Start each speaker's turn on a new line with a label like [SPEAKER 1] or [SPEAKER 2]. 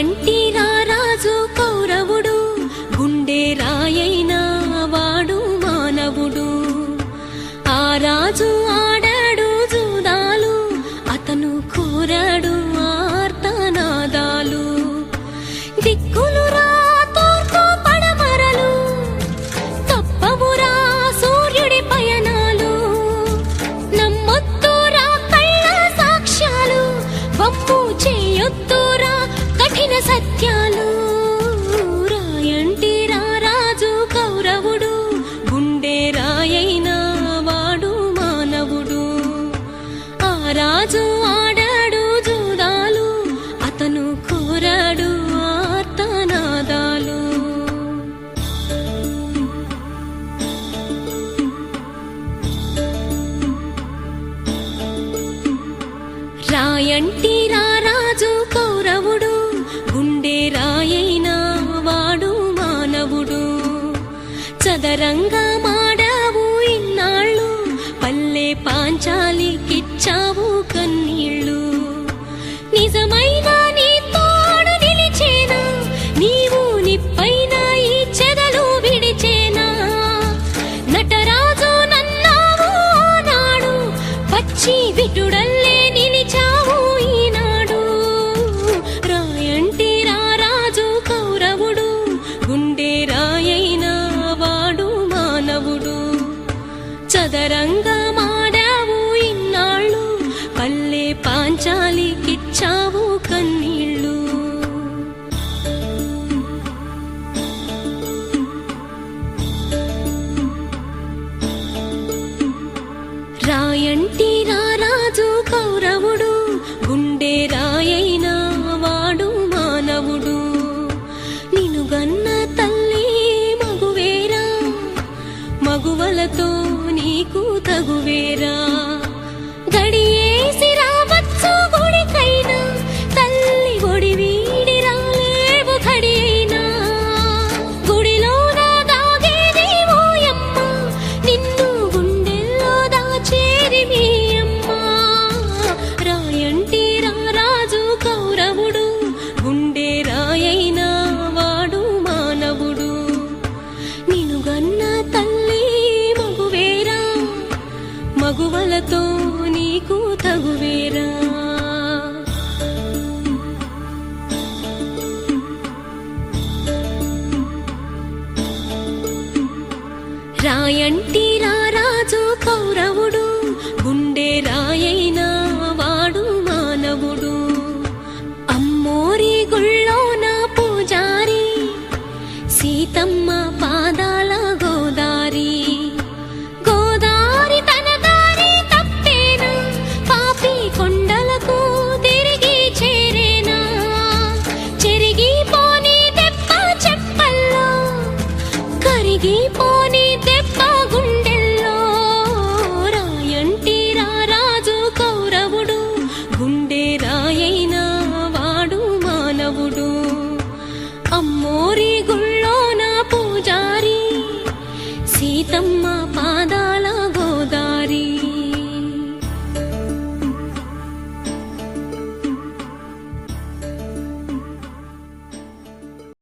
[SPEAKER 1] రాయంటి రారాజు కౌరవుడు, గుండె రాయైన వాడు మానవుడు. ఆ రాజు ఆడాడు జూదాలు, అతను కోరాడు ఆర్తనాదాలు. దిక్కులురా తూర్పు పడమరలు, తప్పవురా సూర్యుడి పయనాలు. నమ్మొద్దురా కళ్ళ సాక్ష్యాలు, వమ్ము చేయొద్దురా కఠిన సత్యాలు. రాయంటి రారాజు కౌరవుడు, గుండె రాయైన వాడు మానవుడు. ఆ రాజు ఆడాడు జూదాలు, అతను కోరాడు ఆర్తనాదాలు. రాయంటి రారాజు కౌరవుడు, గుండె రాయైన వాడు మానవుడు. చదరంగా మాడావు ఇన్నాళ్ళు, పల్లె పాంచాలికిచ్చావు కన్నీళ్ళు. నిజమైన నీ తోడు నిలిచేనా, నీవు నిప్పైన ఈ చెదలు విడిచేనా. నటరాజు నన్నావు నాడు, పచ్చి విటుడల్లే నిలిచావు ఈనాడు. రాయంటి రారాజు కౌరవుడు, గుండె రాయైన వాడు మానవుడు. చదరంగా మాడావు ఇన్నాళ్ళు, పల్లె పాంచాలికిచ్చావు కన్నీళ్ళు. రాయంటి రారాజు కౌరవుడు, గుండె రాయైన వాడు మానవుడు. నిన్ను గన్న తల్లి మగువేరా, మగువలతో నీకు తగువేరా. గడియేసి రావచ్చు గుడికైనా, తల్లి ఒడి వీడి రాలేవు ఘడియైనా. గుడిలోన దాగేది ఓయమ్మ, నిన్ను గుండెల్లో దాచేది మీ అమ్మ. రాయంటి రారాజు కౌరవుడు, గుండె రాయైన వాడు మానవుడు. నిన్ను గన్న తల్లి మగువేరా, మగువలతో నీకు తగువేరా. రాయంటి రారాజు కౌరవుడు, గుండె రాయైన వాడు మానవుడు. అమ్మోరి గుళ్ళోన పూజారి, సీతమ్మ పాదాల గోదారి. గోదారి తన దారి తప్పేనా, పాపి కొండలకు తిరిగి చేరేనా. చెరిగిపోని దెబ్బ చెప్పల్లో, కరిగిపో